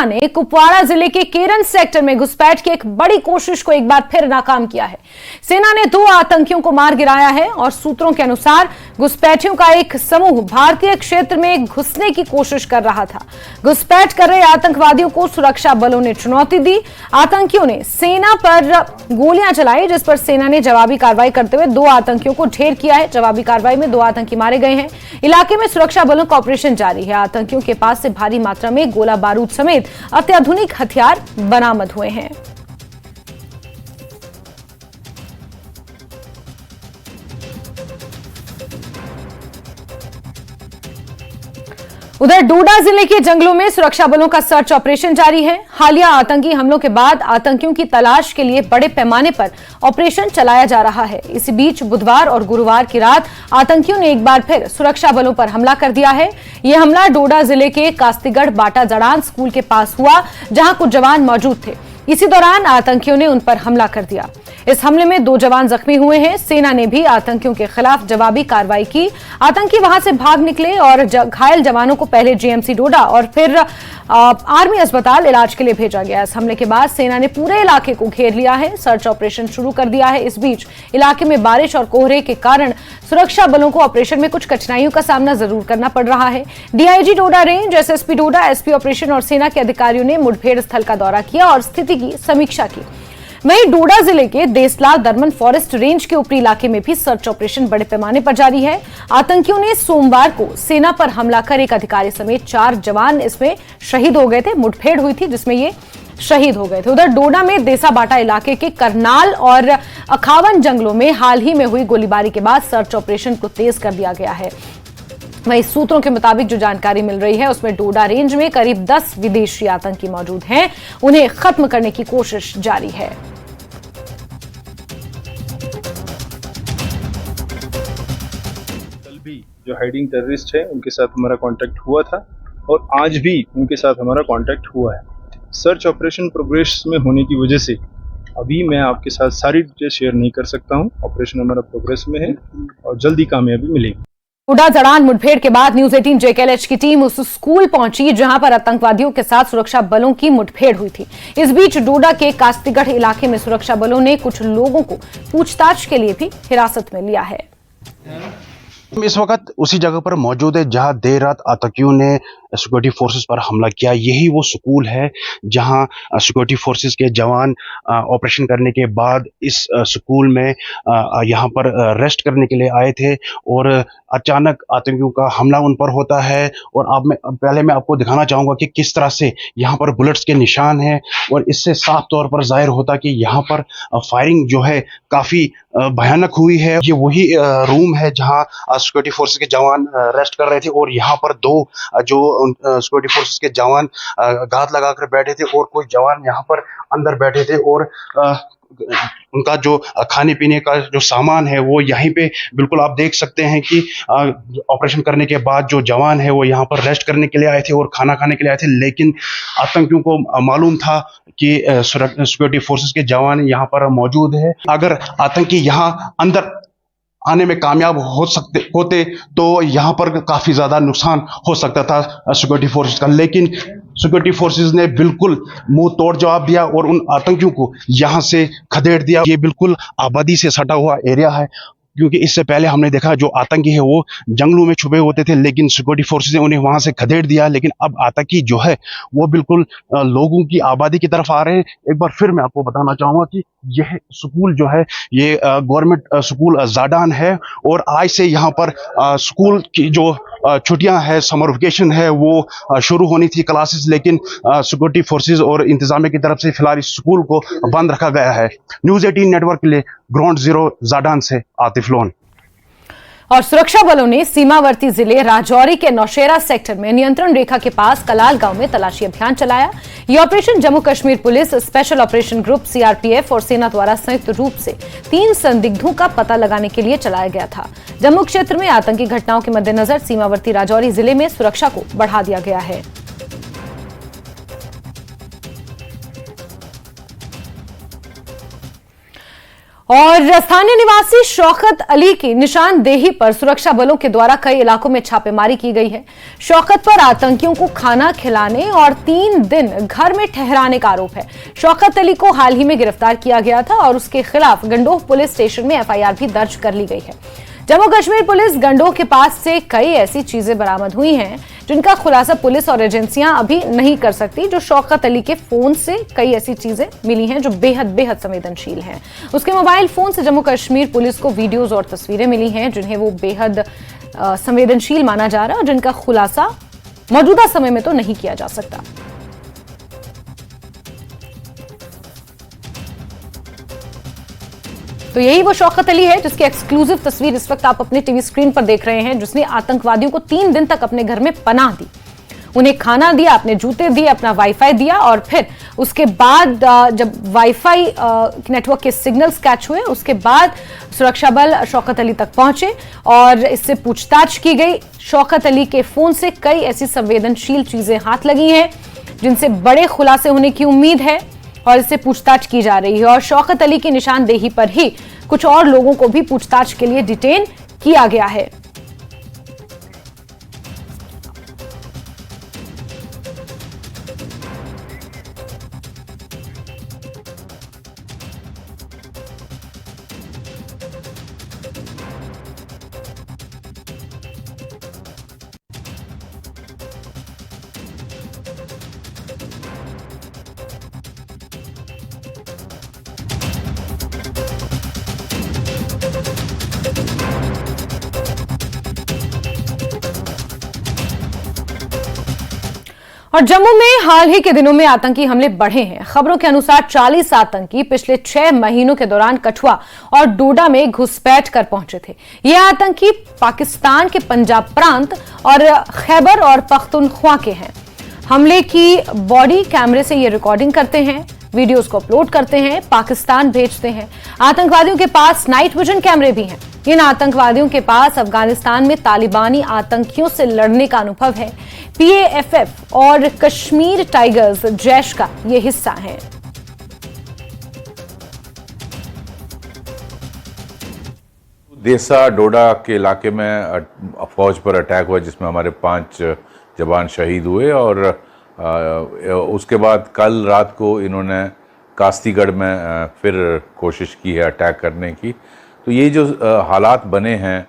सेना ने कुपवाड़ा जिले के केरन सेक्टर में घुसपैठ की एक बड़ी कोशिश को एक बार फिर नाकाम किया है। सेना ने 2 आतंकियों को मार गिराया है और सूत्रों के अनुसार घुसपैठियों का एक समूह भारतीय क्षेत्र में घुसने की कोशिश कर रहा था। घुसपैठ कर रहे आतंकवादियों को सुरक्षा बलों ने चुनौती दी। आतंकियों ने सेना पर गोलियां चलाई, जिस पर सेना ने जवाबी कार्रवाई करते हुए 2 आतंकियों को ढेर किया है। जवाबी कार्रवाई में 2 आतंकी मारे गए हैं। इलाके में सुरक्षा बलों का ऑपरेशन जारी है। आतंकियों के पास से भारी मात्रा में गोला बारूद समेत अत्याधुनिक हथियार बरामद हुए हैं। उधर डोडा जिले के जंगलों में सुरक्षा बलों का सर्च ऑपरेशन जारी है। हालिया आतंकी हमलों के बाद आतंकियों की तलाश के लिए बड़े पैमाने पर ऑपरेशन चलाया जा रहा है। इसी बीच बुधवार और गुरुवार की रात आतंकियों ने एक बार फिर सुरक्षा बलों पर हमला कर दिया है। यह हमला डोडा जिले के कास्तीगढ़ बाटा जड़ान स्कूल के पास हुआ, जहां कुछ जवान मौजूद थे। इसी दौरान आतंकियों ने उन पर हमला कर दिया। इस हमले में 2 जवान जख्मी हुए हैं। सेना ने भी आतंकियों के खिलाफ जवाबी कार्रवाई की। आतंकी वहां से भाग निकले और घायल जवानों को पहले जीएमसी डोडा और फिर आर्मी अस्पताल इलाज के लिए भेजा गया। इस हमले के बाद सेना ने पूरे इलाके को घेर लिया है, सर्च ऑपरेशन शुरू कर दिया है। इस बीच इलाके में बारिश और कोहरे के कारण सुरक्षा बलों को ऑपरेशन में कुछ कठिनाइयों का सामना जरूर करना पड़ रहा है। डीआईजी डोडा रेंज, एसएसपी डोडा, एसपी ऑपरेशन और सेना के अधिकारियों ने मुठभेड़ स्थल का दौरा किया और स्थिति की समीक्षा की। वहीं डोडा जिले के देसलाल दरमन फॉरेस्ट रेंज के ऊपरी इलाके में भी सर्च ऑपरेशन बड़े पैमाने पर जारी है। आतंकियों ने सोमवार को सेना पर हमला कर एक अधिकारी समेत 4 जवान इसमें शहीद हो गए थे। मुठभेड़ हुई थी जिसमें ये शहीद हो गए थे। उधर डोडा में देसा बाटा इलाके के करनाल और अखावन जंगलों में हाल ही में हुई गोलीबारी के बाद सर्च ऑपरेशन को तेज कर दिया गया है। वहीं सूत्रों के मुताबिक जो जानकारी मिल रही है उसमें डोडा रेंज में करीब 10 विदेशी आतंकी मौजूद हैं। उन्हें खत्म करने की कोशिश जारी है। कल भी जो हाइडिंग टेररिस्ट है उनके साथ हमारा कांटेक्ट हुआ था और आज भी उनके साथ हमारा कांटेक्ट हुआ है। सर्च ऑपरेशन प्रोग्रेस में होने की वजह से अभी मैं आपके साथ सारी डिटेल शेयर नहीं कर सकता हूं। ऑपरेशन हमारा प्रोग्रेस में है और जल्दी कामयाबी मिलेगी। डोडा जड़ान मुठभेड़ के बाद न्यूज 18 जेकेएलएच की टीम उस स्कूल पहुंची जहां पर आतंकवादियों के साथ सुरक्षा बलों की मुठभेड़ हुई थी। इस बीच डोडा के कास्तीगढ़ इलाके में सुरक्षा बलों ने कुछ लोगों को पूछताछ के लिए भी हिरासत में लिया है। हम इस वक्त उसी जगह पर मौजूद है जहां देर रात आतंकियों ने सिक्योरिटी फोर्सेस पर हमला किया। यही वो स्कूल है जहां सिक्योरिटी फोर्सेस के जवान ऑपरेशन करने के बाद इस स्कूल में यहां पर रेस्ट करने के लिए आए थे और अचानक आतंकियों का हमला उन पर होता है। और पहले मैं आपको दिखाना चाहूंगा कि किस तरह से यहां पर बुलेट्स के निशान हैं और इससे साफ तौर पर जाहिर होता कि यहां पर फायरिंग जो है काफी भयानक हुई है। ये वही रूम है जहां सिक्योरिटी फोर्सेस के जवान रेस्ट कर रहे थे और यहाँ पर 2 जो सिक्योरिटी फोर्सेस के जवान घात लगाकर बैठे थे और कुछ जवान यहाँ पर अंदर बैठे थे और उनका जो खाने पीने का जो सामान है वो यहीं पे बिल्कुल आप देख सकते हैं कि ऑपरेशन करने के बाद जो जवान है वो यहाँ पर रेस्ट करने के लिए आए थे और खाना खाने के लिए आए थे। लेकिन आतंकियों को मालूम था कि सिक्योरिटी फोर्सेस के जवान यहाँ पर मौजूद है। अगर आतंकी यहाँ अंदर आने में कामयाब होते तो यहाँ पर काफी ज्यादा नुकसान हो सकता था सिक्योरिटी फोर्सेस का। लेकिन सिक्योरिटी फोर्सेस ने बिल्कुल मुंह तोड़ जवाब दिया और उन आतंकियों को यहाँ से खदेड़ दिया। ये बिल्कुल आबादी से सटा हुआ एरिया है, क्योंकि इससे पहले हमने देखा जो आतंकी है वो जंगलों में छुपे होते थे, लेकिन सिक्योरिटी फोर्सेस ने उन्हें वहां से खदेड़ दिया। लेकिन अब आतंकी जो है वो बिल्कुल लोगों की आबादी की तरफ आ रहे हैं। एक बार फिर मैं आपको बताना चाहूंगा कि यह स्कूल जो है ये गवर्नमेंट स्कूल जाडान है और आज से यहाँ पर स्कूल की जो छुट्टियां है, समर वेकेशन है, वो शुरू होनी थी क्लासेस, लेकिन सिक्योरिटी फोर्सेस और इंतजामिया की तरफ से फिलहाल इस स्कूल को बंद रखा गया है। न्यूज 18 नेटवर्क के लिए ग्राउंड जीरो जाडान से आतिफ लोन। और सुरक्षा बलों ने सीमावर्ती जिले राजौरी के नौशेरा सेक्टर में नियंत्रण रेखा के पास कलाल गांव में तलाशी अभियान चलाया। यह operation Jammu Kashmir police special operation group CRPF और सेना द्वारा संयुक्त रूप से 3 संदिग्धों का पता लगाने के लिए चलाया गया था। जम्मू क्षेत्र में आतंकी घटनाओं के मद्देनजर सीमावर्ती राजौरी जिले में सुरक्षा को बढ़ा दिया गया है। और स्थानीय निवासी शौकत अली की निशानदेही पर सुरक्षा बलों के द्वारा कई इलाकों में छापेमारी की गई है। शौकत पर आतंकियों को खाना खिलाने और 3 दिन घर में ठहराने का आरोप है। शौकत अली को हाल ही में गिरफ्तार किया गया था और उसके खिलाफ गंडोह पुलिस स्टेशन में एफआईआर भी दर्ज कर ली गई है। जम्मू कश्मीर पुलिस गंडोह के पास से कई ऐसी चीजें बरामद हुई हैं जिनका खुलासा पुलिस और एजेंसियां अभी नहीं कर सकती। जो शौकत अली के फोन से कई ऐसी चीजें मिली हैं जो बेहद संवेदनशील हैं। उसके मोबाइल फोन से जम्मू कश्मीर पुलिस को वीडियोज और तस्वीरें मिली हैं जिन्हें वो बेहद संवेदनशील माना जा रहा है और जिनका खुलासा मौजूदा समय में तो नहीं किया जा सकता। तो यही वो शौकत अली है जिसकी एक्सक्लूसिव तस्वीर इस वक्त आप अपने टीवी स्क्रीन पर देख रहे हैं, जिसने आतंकवादियों को 3 दिन तक अपने घर में पनाह दी, उन्हें खाना दिया, अपने जूते दिए, अपना वाईफाई दिया और फिर उसके बाद जब वाईफाई नेटवर्क के सिग्नल्स कैच हुए उसके बाद सुरक्षा बल शौकत अली तक पहुंचे और इससे पूछताछ की गई। शौकत अली के फोन से कई ऐसी संवेदनशील चीजें हाथ लगी हैं जिनसे बड़े खुलासे होने की उम्मीद है और इससे पूछताछ की जा रही है। और शौकत अली की निशानदेही पर ही कुछ और लोगों को भी पूछताछ के लिए डिटेन किया गया है। और जम्मू में हाल ही के दिनों में आतंकी हमले बढ़े हैं। खबरों के अनुसार 40 आतंकी पिछले 6 महीनों के दौरान कठुआ और डोडा में घुसपैठ कर पहुंचे थे। ये आतंकी पाकिस्तान के पंजाब प्रांत और खैबर और पख्तूनख्वा के हैं। हमले की बॉडी कैमरे से ये रिकॉर्डिंग करते हैं, वीडियोस को अपलोड करते हैं, पाकिस्तान भेजते हैं। आतंकवादियों के पास नाइट विजन कैमरे भी हैं। इन आतंकवादियों के पास अफगानिस्तान में तालिबानी आतंकियों से लड़ने का अनुभव है। पीएएफएफ और कश्मीर टाइगर्स जैश का ये हिस्सा है। देसा डोडा के इलाके में फौज पर अटैक हुआ जिसमें हमारे 5 जवान शहीद हुए और उसके बाद कल रात को इन्होंने कास्तीगढ़ में फिर कोशिश की है अटैक करने की। तो ये जो हालात बने हैं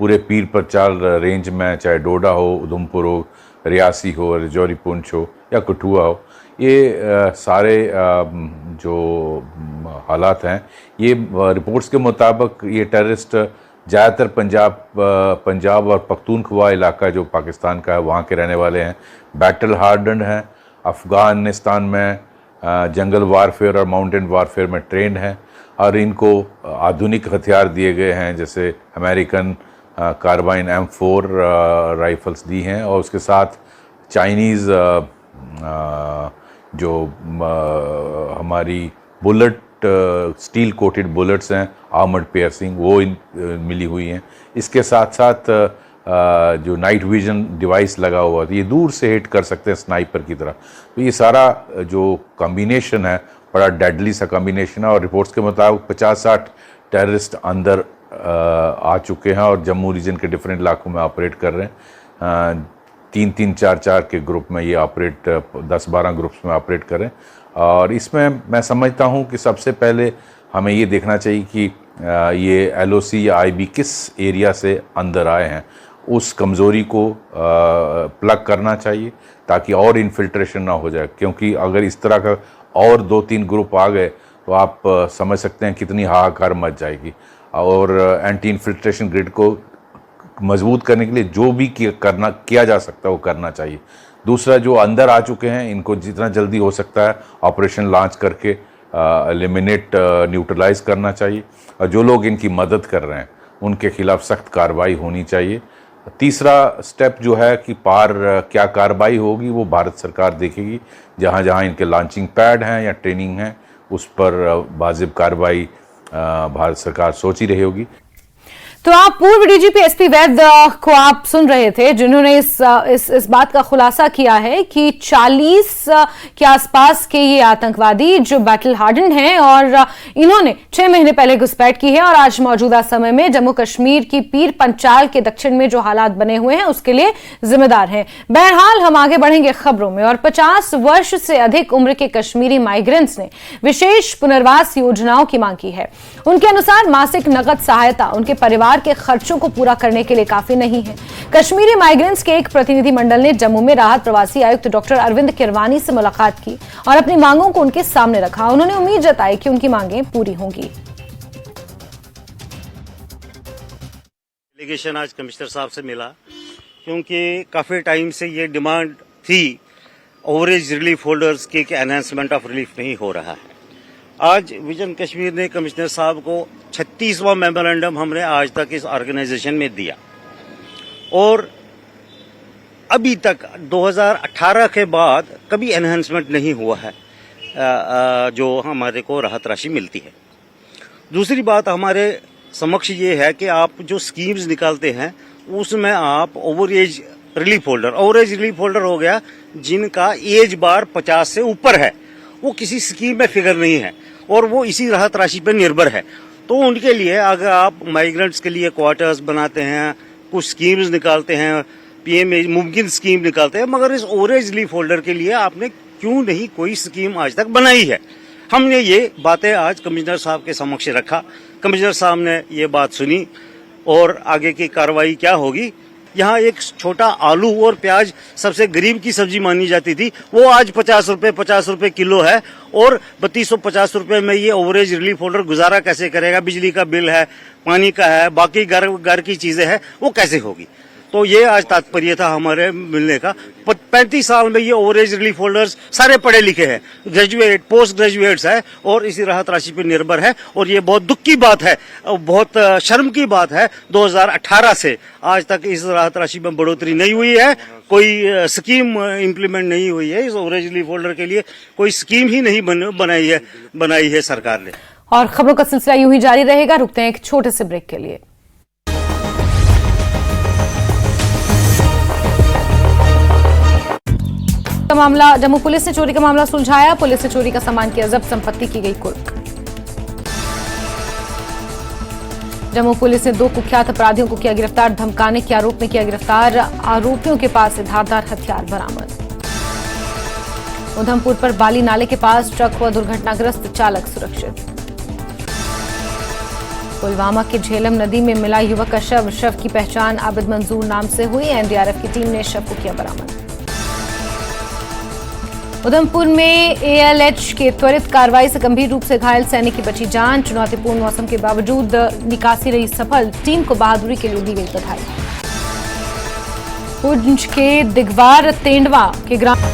पूरे पीर परचाल रेंज में, चाहे डोडा हो, उधमपुर हो, रियासी हो, रजौरी पुंछ हो या कठुआ हो, ये सारे जो हालात हैं ये रिपोर्ट्स के मुताबिक ये टेररिस्ट ज़्यादातर पंजाब और पख्तूनख्वा इलाका जो पाकिस्तान का है वहाँ के रहने वाले हैं। बैटल हार्डन्ड हैं, अफ़गानिस्तान में जंगल वारफेयर और माउंटेन वारफेयर में ट्रेंड हैं और इनको आधुनिक हथियार दिए गए हैं जैसे अमेरिकन कार्बाइन M4 राइफल्स दी हैं और उसके साथ चाइनीज़ जो हमारी बुलेट स्टील कोटेड बुलेट्स हैं आर्मर्ड पियर्सिंग वो मिली हुई हैं। इसके साथ साथ जो नाइट विजन डिवाइस लगा हुआ था, ये दूर से हिट कर सकते हैं स्नाइपर की तरह। तो ये सारा जो कॉम्बिनेशन है बड़ा डेडली सा कॉम्बिनेशन है और रिपोर्ट्स के मुताबिक 50-60 टेररिस्ट अंदर आ चुके हैं और जम्मू रीजन के डिफरेंट इलाकों में ऑपरेट कर रहे हैं। 3-3, 4-4 के ग्रुप में ये ऑपरेट 10-12 ग्रुप्स में ऑपरेट करें। और इसमें मैं समझता हूँ कि सबसे पहले हमें ये देखना चाहिए कि ये LOC या IB किस एरिया से अंदर आए हैं, उस कमज़ोरी को प्लग करना चाहिए ताकि और इन्फिल्ट्रेशन ना हो जाए। क्योंकि अगर इस तरह का और 2-3 ग्रुप आ गए तो आप समझ सकते हैं कितनी हाहाकार मच जाएगी। और एंटी इन्फिल्ट्रेशन ग्रिड को मजबूत करने के लिए जो भी किया जा सकता है वो करना चाहिए। दूसरा, जो अंदर आ चुके हैं इनको जितना जल्दी हो सकता है ऑपरेशन लॉन्च करके एलिमिनेट न्यूट्रलाइज करना चाहिए और जो लोग इनकी मदद कर रहे हैं उनके खिलाफ सख्त कार्रवाई होनी चाहिए। तीसरा स्टेप जो है कि क्या कार्रवाई होगी वो भारत सरकार देखेगी। जहाँ जहाँ इनके लॉन्चिंग पैड हैं या ट्रेनिंग है उस पर वाजिब कार्रवाई भारत सरकार सोच ही रही होगी। तो आप पूर्व डीजीपी एसपी वैद को आप सुन रहे थे, जिन्होंने इस बात का खुलासा किया है कि 40 के आसपास के ये आतंकवादी जो बैटल हार्डन हैं और इन्होंने 6 महीने पहले घुसपैठ की है और आज मौजूदा समय में जम्मू कश्मीर की पीर पंचाल के दक्षिण में जो हालात बने हुए हैं उसके लिए जिम्मेदार हैं। बहरहाल हम आगे बढ़ेंगे खबरों में। और 50 वर्ष से अधिक उम्र के कश्मीरी माइग्रेंट्स ने विशेष पुनर्वास योजनाओं की मांग की है। उनके अनुसार मासिक नकद सहायता उनके परिवार के खर्चों को पूरा करने के लिए काफी नहीं है। कश्मीरी माइग्रेंट्स के एक प्रतिनिधि मंडल ने जम्मू में राहत प्रवासी आयुक्त डॉक्टर अरविंद किरवानी से मुलाकात की और अपनी मांगों को उनके सामने रखा। उन्होंने उम्मीद जताई कि उनकी मांगें पूरी होंगी। डेलीगेशन आज कमिश्नर साहब से मिला, क्योंकि काफी टाइम से ये डिमांड थी ओवरेज रिलीफ होल्डर्स की एनहांसमेंट ऑफ रिलीफ नहीं हो रहा है। आज विजन कश्मीर ने कमिश्नर साहब को 36वां मेमोरेंडम हमने आज तक इस ऑर्गेनाइजेशन में दिया और अभी तक 2018 के बाद कभी एनहांसमेंट नहीं हुआ है जो हमारे को राहत राशि मिलती है। दूसरी बात हमारे समक्ष ये है कि आप जो स्कीम्स निकालते हैं उसमें आप ओवरेज रिलीफ होल्डर हो गया जिनका एज बार 50 से ऊपर है, वो किसी स्कीम में फिगर नहीं है और वो इसी राहत राशि पर निर्भर है। तो उनके लिए अगर आप माइग्रेंट्स के लिए क्वार्टर्स बनाते हैं, कुछ स्कीम्स निकालते हैं, पीएम मुमकिन स्कीम निकालते हैं, मगर इस ओवरेज रिलीफ होल्डर के लिए आपने क्यों नहीं कोई स्कीम आज तक बनाई है। हमने ये बातें आज कमिश्नर साहब के समक्ष रखा। कमिश्नर साहब ने ये बात सुनी और आगे की कार्रवाई क्या होगी। यहाँ एक छोटा आलू और प्याज सबसे गरीब की सब्जी मानी जाती थी, वो आज 50 रुपए किलो है और 3250 रुपए में ये ओवरेज रिलीफ होल्डर गुजारा कैसे करेगा। बिजली का बिल है, पानी का है, बाकी घर की चीजें हैं, वो कैसे होगी। तो ये आज तात्पर्य था हमारे मिलने का। 35 साल में ये ओवरेज रिलीफ होल्डर्स सारे पढ़े लिखे हैं, ग्रेजुएट, पोस्ट ग्रेजुएट्स है और इसी राहत राशि पर निर्भर है और ये बहुत दुख की बात है और बहुत शर्म की बात है। 2018 से आज तक इस राहत राशि में बढ़ोतरी नहीं हुई है, कोई स्कीम इम्प्लीमेंट नहीं हुई है। इस ओवरेज रिलीफ होल्डर के लिए कोई स्कीम ही नहीं बनाई है सरकार ने। और खबरों का सिलसिला यूं ही जारी रहेगा। रुकते हैं एक छोटे से ब्रेक के लिए। मामला जम्मू पुलिस ने चोरी का मामला सुलझाया। पुलिस ने चोरी का सामान किया जब्त, संपत्ति की गई कुर्क। जम्मू पुलिस ने 2 कुख्यात अपराधियों को किया गिरफ्तार, धमकाने के आरोप में किया गिरफ्तार। आरोपियों के पास से धारदार हथियार बरामद। उधमपुर पर बाली नाले के पास ट्रक हुआ दुर्घटनाग्रस्त, चालक सुरक्षित। पुलवामा के झेलम नदी में मिला युवक का शव की पहचान आबिद मंजूर नाम से हुई। एनडीआरएफ की टीम ने शव को किया बरामद। उधमपुर में एएलएच के त्वरित कार्रवाई से गंभीर रूप से घायल सैनिक की बची जान। चुनौतीपूर्ण मौसम के बावजूद निकासी रही सफल, टीम को बहादुरी के लिए दी गई बधाई। पुंछ के दिगवार तेंडवा के ग्राम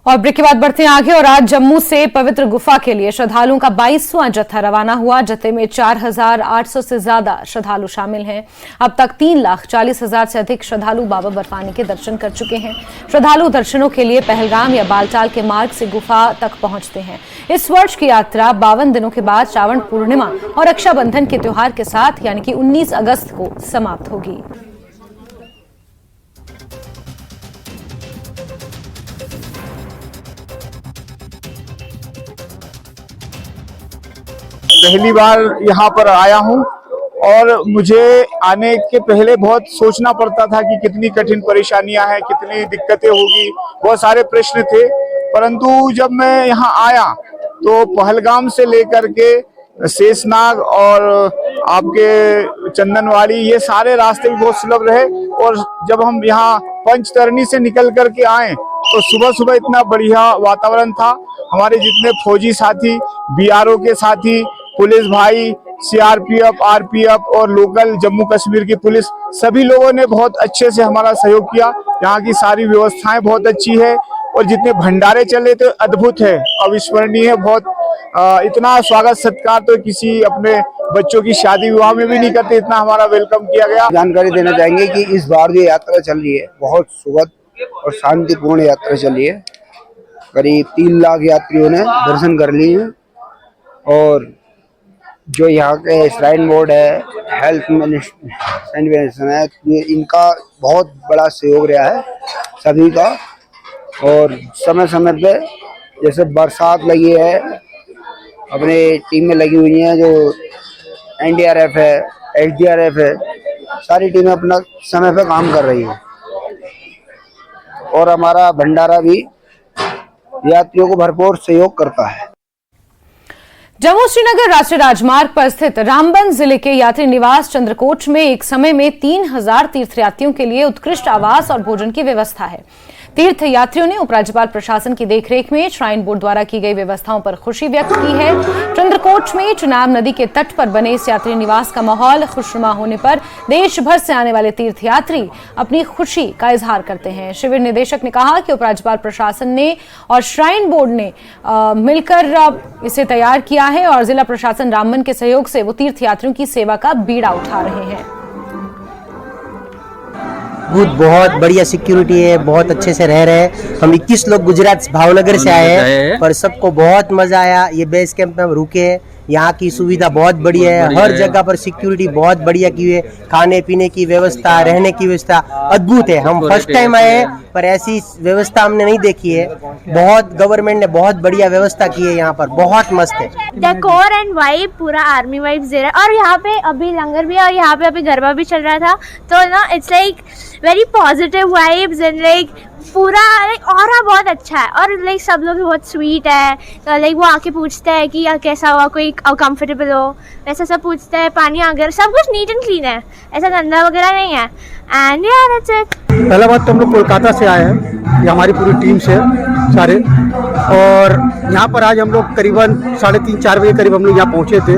और ब्रेक के बाद बढ़ते हैं आगे। और आज जम्मू से पवित्र गुफा के लिए श्रद्धालुओं का 22वां जत्था रवाना हुआ। जत्थे में 4800 से ज्यादा श्रद्धालु शामिल हैं। अब तक 3,40,000 से अधिक श्रद्धालु बाबा बर्फानी के दर्शन कर चुके हैं। श्रद्धालु दर्शनों के लिए पहलगाम या बालटाल के मार्ग से गुफा तक पहुंचते हैं। इस वर्ष की यात्रा 52 दिनों के बाद श्रावण पूर्णिमा और रक्षाबंधन के त्योहार के साथ यानी कि 19 अगस्त को समाप्त होगी। पहली बार यहाँ पर आया हूँ और मुझे आने के पहले बहुत सोचना पड़ता था कि कितनी कठिन परेशानियां हैं, कितनी दिक्कतें होगी, बहुत सारे प्रश्न थे। परंतु जब मैं यहाँ आया तो पहलगाम से लेकर के शेषनाग और आपके चंदनवाड़ी ये सारे रास्ते भी बहुत सुलभ रहे। और जब हम यहाँ पंचतरणी से निकल करके आए तो सुबह सुबह इतना बढ़िया वातावरण था। हमारे जितने फौजी साथी, बीआरओ के साथी, पुलिस भाई, सीआरपीएफ, आरपीएफ और लोकल जम्मू कश्मीर की पुलिस, सभी लोगों ने बहुत अच्छे से हमारा सहयोग किया। यहाँ की सारी व्यवस्थाएं बहुत अच्छी है और जितने भंडारे चले थे अद्भुत है, अविस्मरणीय है। बहुत इतना स्वागत सत्कार तो किसी अपने बच्चों की शादी विवाह में भी नहीं करते, इतना हमारा वेलकम किया गया। जानकारी देना चाहेंगे कि इस बार जो यात्रा चल रही है बहुत सुखद और शांतिपूर्ण यात्रा चल रही है। करीब 3 लाख यात्रियों ने दर्शन कर लिए हैं। और जो यहाँ के श्राइन बोर्ड है, हेल्थ मिनिस्ट्री है, ये इनका बहुत बड़ा सहयोग रहा है सभी का। और समय समय पे जैसे बरसात लगी है, अपने टीमें लगी हुई हैं, जो NDRF है, SDRF है, सारी टीमें अपना समय पे काम कर रही हैं। और हमारा भंडारा भी यात्रियों को भरपूर सहयोग करता है। जम्मू श्रीनगर राष्ट्रीय राजमार्ग पर स्थित रामबन जिले के यात्री निवास चंद्रकोट में एक समय में 3000 तीर्थयात्रियों के लिए उत्कृष्ट आवास और भोजन की व्यवस्था है। तीर्थ यात्रियों ने उपराज्यपाल प्रशासन की देखरेख में श्राइन बोर्ड द्वारा की गई व्यवस्थाओं पर खुशी व्यक्त की है। चंद्रकोट में चुनाव नदी के तट पर बने इस यात्री निवास का माहौल खुशनुमा होने पर देश भर से आने वाले तीर्थयात्री अपनी खुशी का इजहार करते हैं। शिविर निदेशक ने कहा कि उपराज्यपाल प्रशासन ने और श्राइन बोर्ड ने मिलकर इसे तैयार किया है और जिला प्रशासन रामबन के सहयोग से वो तीर्थयात्रियों की सेवा का बीड़ा उठा रहे हैं। बहुत बढ़िया सिक्योरिटी है, बहुत अच्छे से रह रहे हैं। हम 21 लोग गुजरात भावनगर से आए हैं, पर सबको बहुत मजा आया। ये बेस कैंप में हम रुके हैं, यहाँ की सुविधा बहुत बढ़िया है, हर जगह पर सिक्योरिटी बहुत बढ़िया की है, खाने पीने की व्यवस्था, रहने की व्यवस्था अद्भुत है। हम फर्स्ट टाइम आए हैं, पर ऐसी व्यवस्था हमने नहीं देखी है। बहुत गवर्नमेंट ने बहुत बढ़िया व्यवस्था की है, यहाँ पर बहुत मस्त है। डेकोर एंड वाइब पूरा आर्मी वाइब दे रहा है। और यहाँ पे अभी लंगर भी है और यहाँ पे अभी गरबा भी चल रहा था, तो ना it's like very positive vibes and like पूरा लाइक ऑरा बहुत अच्छा है। और लाइक सब लोग बहुत स्वीट है, तो लाइक वो आके पूछते हैं कि कैसा हुआ, कोई कंफर्टेबल हो, वैसा सब पूछते हैं। पानी वगैरह सब कुछ नीट एंड क्लीन है, ऐसा गंदा वगैरह नहीं है। एंड या दैट्स इट। पहला बात तो हम लोग कोलकाता से आए हैं, ये हमारी पूरी टीम से सारे, और यहाँ पर आज हम लोग करीबन 3:30-4 बजे करीब हम लोग यहाँ पहुँचे थे।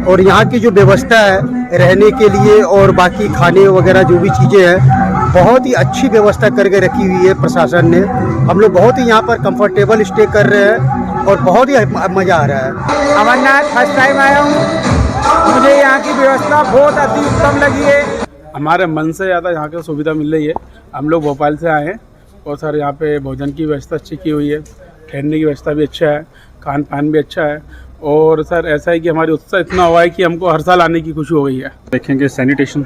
और यहाँ की जो व्यवस्था है रहने के लिए और बाकी खाने वगैरह जो भी चीज़ें हैं, बहुत ही अच्छी व्यवस्था करके रखी हुई है प्रशासन ने। हम लोग बहुत ही यहाँ पर कंफर्टेबल स्टे कर रहे हैं और बहुत ही मज़ा आ रहा है। अमरनाथ फर्स्ट टाइम आया हूँ, मुझे यहाँ की व्यवस्था बहुत अति उत्तम लगी है। हमारे मन से ज़्यादा यहाँ की सुविधा मिल रही है। हम लोग भोपाल से आए हैं और सर यहाँ पे भोजन की व्यवस्था अच्छी की हुई है, ठहरने की व्यवस्था भी अच्छा है, खान पान भी अच्छा है। और सर ऐसा है कि हमारी उत्साह इतना हुआ है कि हमको हर साल आने की खुशी हो गई है। देखेंगे सैनिटेशन,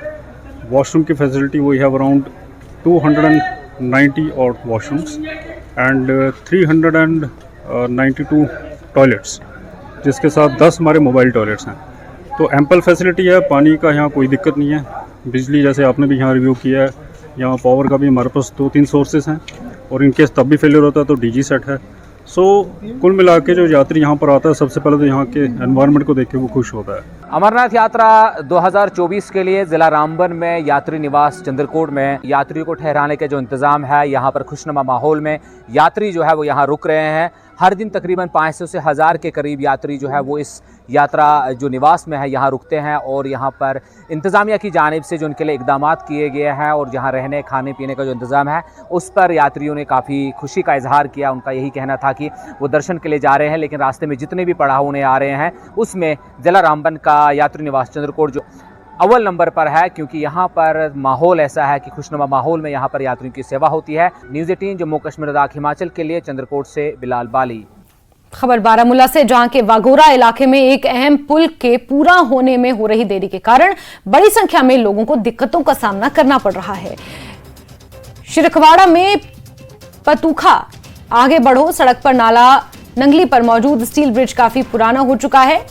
वॉशरूम की फैसिलिटी वी हैव अराउंड 290 और वॉशरूम्स एंड 392 टॉयलेट्स, जिसके साथ 10 हमारे मोबाइल टॉयलेट्स हैं। तो एम्पल फैसिलिटी है, पानी का यहाँ कोई दिक्कत नहीं है। बिजली जैसे आपने भी यहाँ रिव्यू किया है, यहाँ पावर का भी हमारे पास 2-3 सोर्सेज हैं और इनकेस तब भी फेलियर होता है तो DG सेट है। सो कुल मिला के जो यात्री यहाँ पर आता है, सबसे पहले तो यहाँ के एनवायरनमेंट को देख के वो खुश होता है। अमरनाथ यात्रा 2024 के लिए जिला रामबन में यात्री निवास चंद्रकोट में यात्रियों को ठहराने के जो इंतज़ाम है, यहाँ पर खुशनुमा माहौल में यात्री जो है वो यहाँ रुक रहे हैं। हर दिन तकरीबन 500 से 1000 के करीब यात्री जो है वो इस यात्रा जो निवास में है यहाँ रुकते हैं। और यहाँ पर इंतज़ामिया की जानिब से जो उनके लिए इक़दाम किए गए हैं और जहाँ रहने खाने पीने का जो इंतज़ाम है, उस पर यात्रियों ने काफ़ी खुशी का इजहार किया। उनका यही कहना था कि वो दर्शन के लिए जा रहे हैं, लेकिन रास्ते में जितने भी पड़ाव उन्हें आ रहे हैं उसमें जिला रामबन का यात्री निवास चंद्रकोट जो अव्वल नंबर पर है, क्योंकि यहाँ पर माहौल ऐसा है कि खुशनुमा माहौल में यहाँ पर यात्रियों की सेवा होती है। न्यूज़ 18 जम्मू कश्मीर लद्दाख हिमाचल के लिए चंद्रकोट से बिलाल बाली। खबर बारामूला से, जहां के वागोरा इलाके में एक अहम पुल के पूरा होने में हो रही देरी के कारण बड़ी संख्या में लोगों को दिक्कतों का सामना करना पड़ रहा है। शिरखवाड़ा में पतूखा आगे बढ़ो सड़क पर नाला नंगली पर मौजूद स्टील ब्रिज काफी पुराना हो चुका है।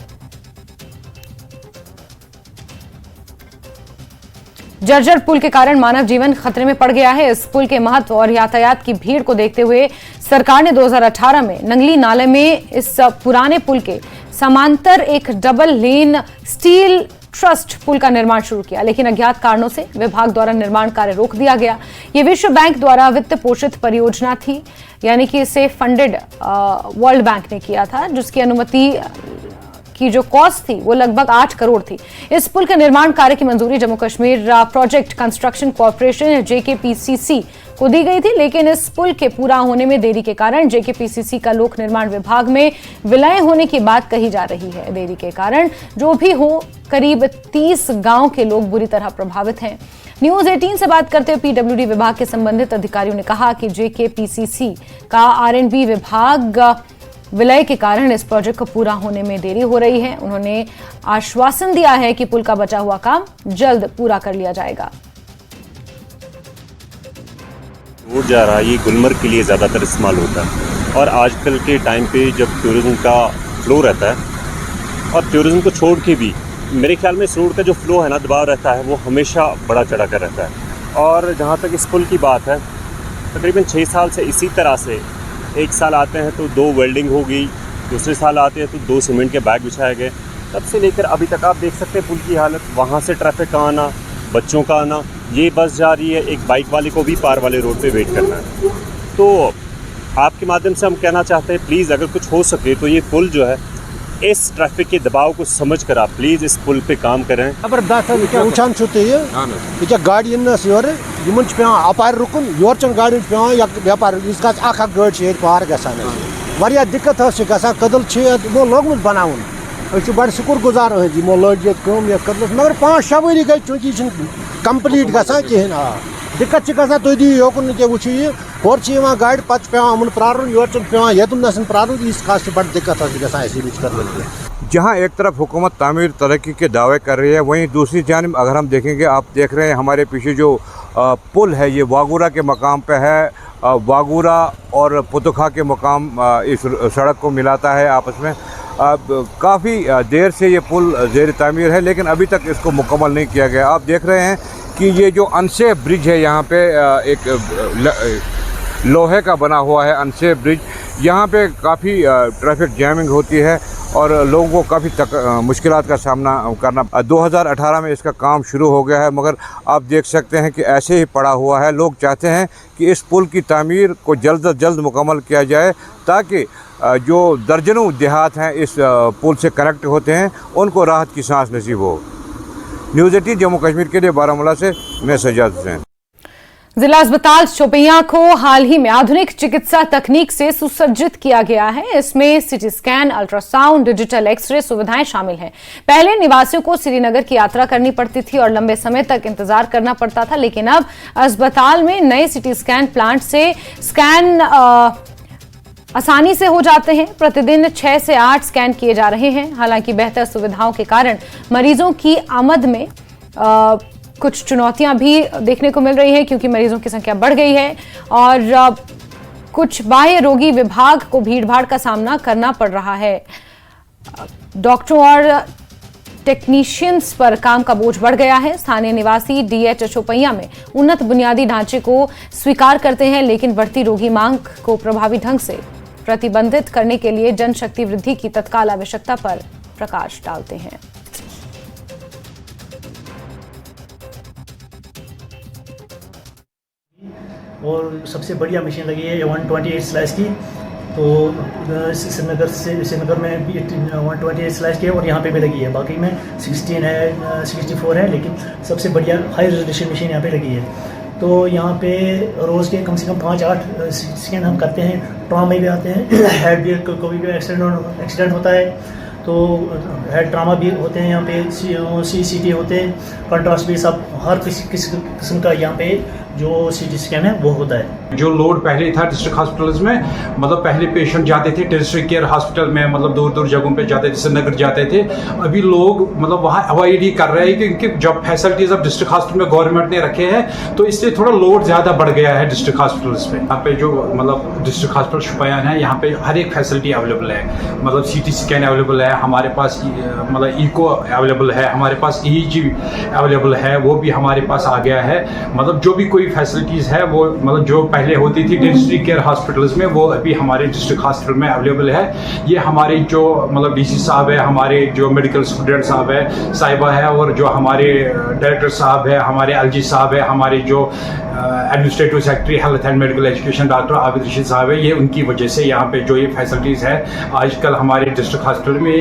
जर्जर पुल के कारण मानव जीवन खतरे में पड़ गया है। इस पुल के महत्व और यातायात की भीड़ को देखते हुए सरकार ने 2018 में नंगली नाले में इस पुराने पुल के समांतर एक डबल लेन स्टील ट्रस्ट पुल का निर्माण शुरू किया, लेकिन अज्ञात कारणों से विभाग द्वारा निर्माण कार्य रोक दिया गया। ये विश्व बैंक द्वारा वित्त पोषित परियोजना थी, यानी कि इसे फंडेड वर्ल्ड बैंक ने किया था, जिसकी अनुमति की जो कॉस्ट थी वो लगभग 8 करोड़ थी। इस पुल के निर्माण कार्य की मंजूरी Jammu Kashmir project construction corporation JKPCC को दी गई थी, लेकिन इस पुल के पूरा होने में देरी के कारण JKPCC का लोक निर्माण विभाग में विलय होने की बात कही जा रही है। देरी के कारण जो भी हो, करीब 30 गांव के लोग बुरी तरह प्रभावित हैं। न्यूज 18 से बात करते हुए PWD विभाग के संबंधित अधिकारियों ने कहा कि JKPCC का R&B विभाग विलय के कारण इस प्रोजेक्ट को पूरा होने में देरी हो रही है। उन्होंने आश्वासन दिया है कि पुल का बचा हुआ काम जल्द पूरा कर लिया जाएगा। रोड जा रहा है, ये गुलमर्ग के लिए ज़्यादातर इस्तेमाल होता है और आजकल के टाइम पे जब टूरिज्म का फ्लो रहता है और टूरिज्म को छोड़ के भी मेरे ख्याल में इस रोड का जो फ्लो है ना, दबाव रहता है, वो हमेशा बड़ा चढ़ा कर रहता है। और जहाँ तक इस पुल की बात है, तकरीबन 6 साल से इसी तरह से, एक साल आते हैं तो 2 वेल्डिंग हो गई, दूसरे साल आते हैं तो 2 सीमेंट के बैग बिछाए गए। तब से लेकर अभी तक आप देख सकते हैं पुल की हालत, वहाँ से ट्रैफिक का आना, बच्चों का आना, ये बस जा रही है, एक बाइक वाले को भी पार वाले रोड पे वेट करना है। तो आपके माध्यम से हम कहना चाहते हैं, प्लीज़ अगर कुछ हो सके तो ये पुल जो है, इस ट्रैफिक के दबाव को समझ कर आप प्लीज़ इस पुल पे काम करें। वुचान ये गाड़ी योर अपार रुकन योर गाड़ी व्यापार गाड़ी पार गया दिक्कत गसा कदल लोगमुत बनान बड़ शुक्र गुजार यमो लग कदलस मगर 5-6 वरी गई चूंकि कंप्लीट गसा कहें दिक्कत गसा तुम दी योकुन क्या वो हर गाड़ी पे पे अमन प्रारुन योर पे यतुन प्रारुन इस खास बड़ दिक्कत कर। जहाँ एक तरफ हुकूमत तामीर तरक्की के दावे कर रही है, वहीं दूसरी जानिब अगर हम देखेंगे, आप देख रहे हैं हमारे पीछे जो पुल है ये वागूरा के मकाम पे है। वागूरा और पुतुखा के मकाम इस सड़क को मिलाता है आपस में। काफ़ी देर से ये पुल ज़ेर तामीर है, लेकिन अभी तक इसको मुकम्मल नहीं किया गया। आप देख रहे हैं कि ये जो अनसेफ ब्रिज है, यहाँ पे एक लोहे का बना हुआ है अनसेफ ब्रिज, यहाँ पे काफ़ी ट्रैफिक जैमिंग होती है और लोगों को काफ़ी मुश्किलात का सामना करना। 2018 में इसका काम शुरू हो गया है, मगर आप देख सकते हैं कि ऐसे ही पड़ा हुआ है। लोग चाहते हैं कि इस पुल की तामीर को जल्द से जल्द मुकम्मल किया जाए ताकि जो दर्जनों देहात हैं इस पुल से कनेक्ट होते हैं उनको राहत की सांस नसीब हो। न्यूज़ 18 जम्मू कश्मीर के लिए बारामूला से मैं सज्जाद हुसैन। जिला अस्पताल शोपियां को हाल ही में आधुनिक चिकित्सा तकनीक से सुसज्जित किया गया है। इसमें CT scan, ultrasound, digital X-ray सुविधाएं शामिल हैं। पहले निवासियों को श्रीनगर की यात्रा करनी पड़ती थी और लंबे समय तक इंतजार करना पड़ता था, लेकिन अब अस्पताल में नए सिटी स्कैन प्लांट से स्कैन आसानी से हो जाते हैं। प्रतिदिन 6 से 8 स्कैन किए जा रहे हैं। हालांकि बेहतर सुविधाओं के कारण मरीजों की आमद में कुछ चुनौतियां भी देखने को मिल रही है, क्योंकि मरीजों की संख्या बढ़ गई है और कुछ बाह्य रोगी विभाग को भीड़भाड़ का सामना करना पड़ रहा है। डॉक्टरों और टेक्नीशियंस पर काम का बोझ बढ़ गया है। स्थानीय निवासी DH शोपियां में उन्नत बुनियादी ढांचे को स्वीकार करते हैं, लेकिन बढ़ती रोगी मांग को प्रभावी ढंग से प्रतिबंधित करने के लिए जनशक्ति वृद्धि की तत्काल आवश्यकता पर प्रकाश डालते हैं। और सबसे बढ़िया मशीन लगी है 128 स्लाइस की, तो श्रीनगर में भी 128 स्लाइस की है और यहाँ पे भी लगी है। बाकी में 16 है, 64 है, लेकिन सबसे बढ़िया हाई रेजोल्यूशन मशीन यहाँ पे लगी है। तो यहाँ पे रोज़ के कम से कम 5-8 स्कैन हम करते हैं। ट्रॉमा में भी आते हैं, हेड भी कोई भी एक्सीडेंट होता है तो हेड ट्रामा भी होते हैं यहाँ पे, CT होते हैं, कंट्रास्ट भी, सब हर किस्म का यहाँ पे जो CT स्कैन है वो होता है। जो लोड पहले था डिस्ट्रिक्ट हॉस्पिटल्स में, मतलब पहले पेशेंट जाते थे डिस्ट्रिक्ट केयर हॉस्पिटल में, मतलब दूर दूर जगहों पे जाते थे, श्रीनगर जाते थे। अभी लोग मतलब वहाँ अवॉइड ही कर रहे हैं क्योंकि जब फैसिलिटीज अब डिस्ट्रिक्ट हॉस्पिटल में गवर्नमेंट ने रखे हैं तो इससे थोड़ा लोड ज़्यादा बढ़ गया है डिस्ट्रिक्ट हॉस्पिटल्स पे। यहाँ पे जो मतलब डिस्ट्रिक्ट हॉस्पिटल शोपियां है, यहाँ पे हर एक फैसिलिटी अवेलेबल है। मतलब CT स्कैन अवेलेबल है हमारे पास, मतलब ईको अवेलेबल है हमारे पास, EEG अवेलेबल है, वो भी हमारे पास आ गया है। मतलब जो भी कोई फैसिलिटीज़ है वो मतलब जो पहले होती थी डिस्ट्रिक्ट केयर हॉस्पिटल्स में, वो अभी हमारे डिस्ट्रिक्ट हॉस्पिटल में अवेलेबल है। ये हमारे जो मतलब DC साहब है, हमारे जो मेडिकल स्टूडेंट साहब है, साहिबा है, और जो हमारे डायरेक्टर साहब है, हमारे LG साहब है, हमारे जो administrative secretary health and medical education doctor Abid Rashid साहब है, ये उनकी वजह से यहाँ पे जो ये फैसिलिटीज़ है आजकल हमारे डिस्ट्रिक्ट हॉस्पिटल में